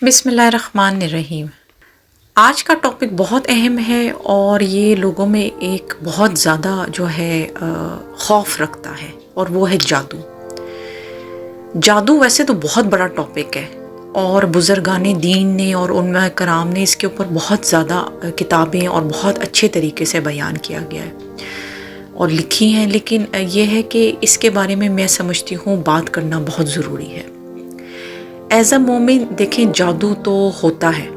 بسم اللہ الرحمن الرحیم۔ آج کا ٹاپک بہت اہم ہے اور یہ لوگوں میں ایک بہت زیادہ جو ہے خوف رکھتا ہے، اور وہ ہے جادو۔ جادو ویسے تو بہت بڑا ٹاپک ہے اور بزرگان دین نے اور علماء کرام نے اس کے اوپر بہت زیادہ کتابیں اور بہت اچھے طریقے سے بیان کیا گیا ہے اور لکھی ہیں، لیکن یہ ہے کہ اس کے بارے میں سمجھتی ہوں بات کرنا بہت ضروری ہے۔ ایز اے مومن دیکھیں، جادو تو ہوتا ہے،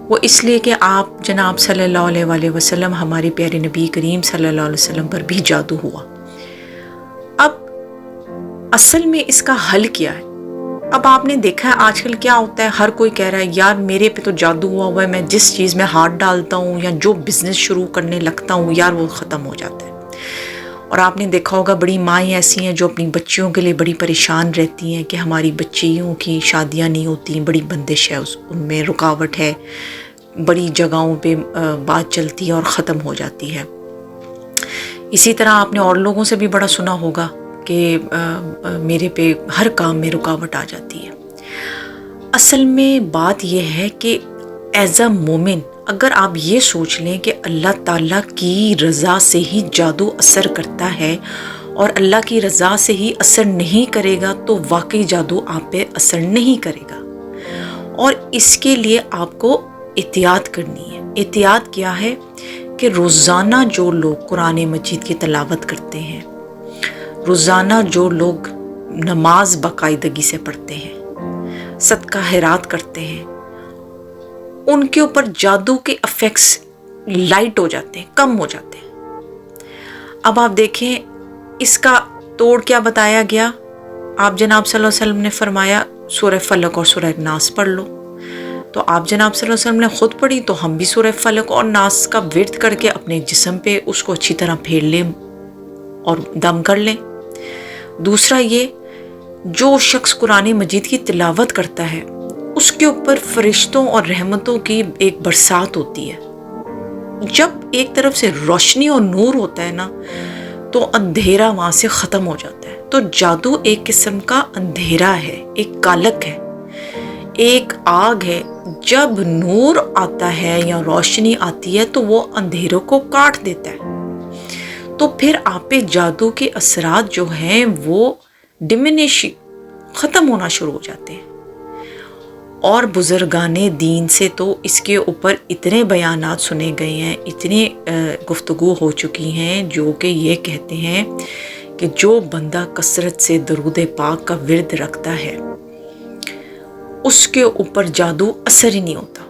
وہ اس لیے کہ آپ جناب صلی اللہ علیہ وآلہ وسلم، ہمارے پیارے نبی کریم صلی اللہ علیہ وسلم پر بھی جادو ہوا۔ اب اصل میں اس کا حل کیا ہے؟ اب آپ نے دیکھا ہے آج کل کیا ہوتا ہے، ہر کوئی کہہ رہا ہے یار میرے پہ تو جادو ہوا ہے، میں جس چیز میں ہاتھ ڈالتا ہوں یا جو بزنس شروع کرنے لگتا ہوں یار وہ ختم ہو جاتا ہے۔ اور آپ نے دیکھا ہوگا بڑی مائیں ایسی ہیں جو اپنی بچیوں کے لیے بڑی پریشان رہتی ہیں کہ ہماری بچیوں کی شادیاں نہیں ہوتی، بڑی بندش ہے، ان میں رکاوٹ ہے، بڑی جگہوں پہ بات چلتی ہے اور ختم ہو جاتی ہے۔ اسی طرح آپ نے اور لوگوں سے بھی بڑا سنا ہوگا کہ میرے پہ ہر کام میں رکاوٹ آ جاتی ہے۔ اصل میں بات یہ ہے کہ ایز اے مومن اگر آپ یہ سوچ لیں کہ اللہ تعالیٰ کی رضا سے ہی جادو اثر کرتا ہے اور اللہ کی رضا سے ہی اثر نہیں کرے گا، تو واقعی جادو آپ پہ اثر نہیں کرے گا۔ اور اس کے لیے آپ کو احتیاط کرنی ہے۔ احتیاط کیا ہے کہ روزانہ جو لوگ قرآن مجید کی تلاوت کرتے ہیں، روزانہ جو لوگ نماز باقاعدگی سے پڑھتے ہیں، صدقہ خیرات کرتے ہیں، ان کے اوپر جادو کے افیکٹس لائٹ ہو جاتے ہیں، کم ہو جاتے ہیں۔ اب آپ دیکھیں اس کا توڑ کیا بتایا گیا۔ آپ جناب صلی اللہ علیہ وسلم نے فرمایا سورہ فلق اور سورہ ناس پڑھ لو، تو آپ جناب صلی اللہ علیہ وسلم نے خود پڑھی، تو ہم بھی سورہ فلق اور ناس کا ورد کر کے اپنے جسم پہ اس کو اچھی طرح پھیر لیں اور دم کر لیں۔ دوسرا یہ، جو شخص قرآن مجید کی تلاوت کرتا ہے اس کے اوپر فرشتوں اور رحمتوں کی ایک برسات ہوتی ہے۔ جب ایک طرف سے روشنی اور نور ہوتا ہے نا، تو اندھیرا وہاں سے ختم ہو جاتا ہے۔ تو جادو ایک قسم کا اندھیرا ہے، ایک کالک ہے، ایک آگ ہے۔ جب نور آتا ہے یا روشنی آتی ہے تو وہ اندھیروں کو کاٹ دیتا ہے، تو پھر آپ پہ جادو کے اثرات جو ہیں وہ ڈیمینش، ختم ہونا شروع ہو جاتے ہیں۔ اور بزرگان دین سے تو اس کے اوپر اتنے بیانات سنے گئے ہیں، اتنے گفتگو ہو چکی ہیں جو کہ یہ کہتے ہیں کہ جو بندہ کثرت سے درود پاک کا ورد رکھتا ہے اس کے اوپر جادو اثر ہی نہیں ہوتا،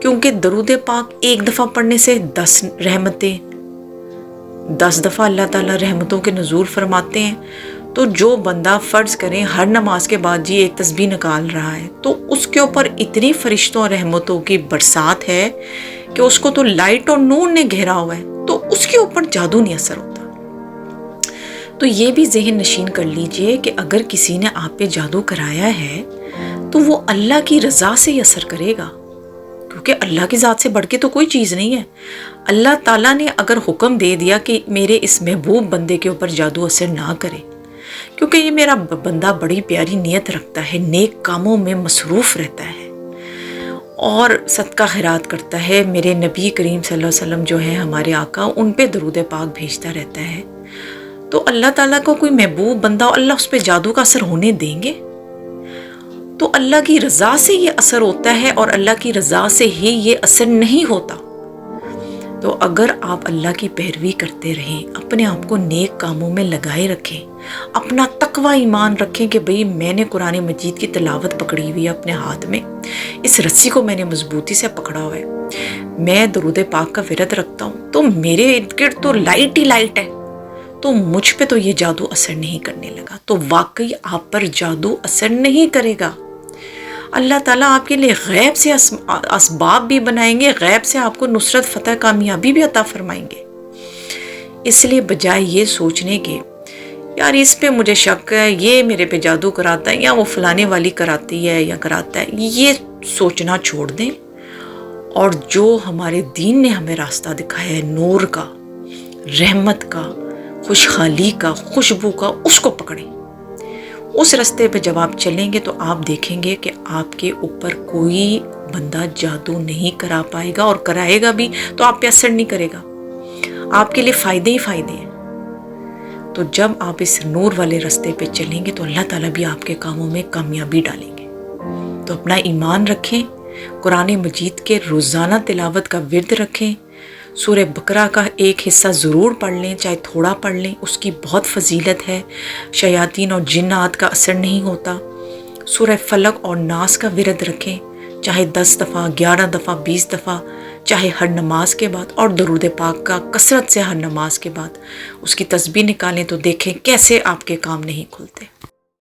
کیونکہ درود پاک ایک دفعہ پڑھنے سے 10 رحمتیں، 10 دفعہ اللہ تعالیٰ رحمتوں کے نزول فرماتے ہیں۔ تو جو بندہ فرض کریں ہر نماز کے بعد ایک تسبیح نکال رہا ہے، تو اس کے اوپر اتنی فرشتوں اور رحمتوں کی برسات ہے کہ اس کو تو لائٹ اور نور نے گھیرا ہوا ہے، تو اس کے اوپر جادو نہیں اثر ہوتا۔ تو یہ بھی ذہن نشین کر لیجئے کہ اگر کسی نے آپ پہ جادو کرایا ہے تو وہ اللہ کی رضا سے ہی اثر کرے گا، کیونکہ اللہ کی ذات سے بڑھ کے تو کوئی چیز نہیں ہے۔ اللہ تعالیٰ نے اگر حکم دے دیا کہ میرے اس محبوب بندے کے اوپر جادو اثر نہ کرے، کیونکہ یہ میرا بندہ بڑی پیاری نیت رکھتا ہے، نیک کاموں میں مصروف رہتا ہے اور صدقہ خیرات کرتا ہے، میرے نبی کریم صلی اللہ علیہ وسلم جو ہے ہمارے آقا، ان پہ درود پاک بھیجتا رہتا ہے، تو اللہ تعالیٰ کو کوئی محبوب بندہ اللہ اس پہ جادو کا اثر ہونے دیں گے؟ تو اللہ کی رضا سے یہ اثر ہوتا ہے اور اللہ کی رضا سے ہی یہ اثر نہیں ہوتا۔ تو اگر آپ اللہ کی پیروی کرتے رہیں، اپنے آپ کو نیک کاموں میں لگائے رکھیں، اپنا تقوی ایمان رکھیں کہ بھئی میں نے قرآن مجید کی تلاوت پکڑی ہوئی ہے اپنے ہاتھ میں، اس رسی کو میں نے مضبوطی سے پکڑا ہوا ہے، میں درود پاک کا ورد رکھتا ہوں، تو میرے ارد گرد تو لائٹ ہی لائٹ ہے، تو مجھ پہ تو یہ جادو اثر نہیں کرنے لگا۔ تو واقعی آپ پر جادو اثر نہیں کرے گا۔ اللہ تعالیٰ آپ کے لیے غیب سے اسباب بھی بنائیں گے، غیب سے آپ کو نصرت، فتح، کامیابی بھی عطا فرمائیں گے۔ اس لیے بجائے یہ سوچنے کے یار اس پہ مجھے شک ہے، یہ میرے پہ جادو کراتا ہے یا وہ فلانے والی کراتی ہے یا کراتا ہے، یہ سوچنا چھوڑ دیں، اور جو ہمارے دین نے ہمیں راستہ دکھایا ہے نور کا، رحمت کا، خوشحالی کا، خوشبو کا، اس کو پکڑیں، اس رستے پہ جب آپ چلیں گے تو آپ دیکھیں گے کہ آپ کے اوپر کوئی بندہ جادو نہیں کرا پائے گا، اور کرائے گا بھی تو آپ پہ اثر نہیں کرے گا، آپ کے لیے فائدے ہی فائدے ہیں۔ تو جب آپ اس نور والے رستے پہ چلیں گے تو اللہ تعالیٰ بھی آپ کے کاموں میں کامیابی ڈالیں گے۔ تو اپنا ایمان رکھیں، قرآن مجید کے روزانہ تلاوت کا ورد رکھیں، سورہ بقرہ کا ایک حصہ ضرور پڑھ لیں، چاہے تھوڑا پڑھ لیں، اس کی بہت فضیلت ہے، شیاطین اور جنات کا اثر نہیں ہوتا۔ سورہ فلق اور ناس کا ورد رکھیں، چاہے 10 دفعہ، 11 دفعہ، 20 دفعہ، چاہے ہر نماز کے بعد، اور درود پاک کا کثرت سے ہر نماز کے بعد اس کی تسبیح نکالیں تو دیکھیں کیسے آپ کے کام نہیں کھلتے۔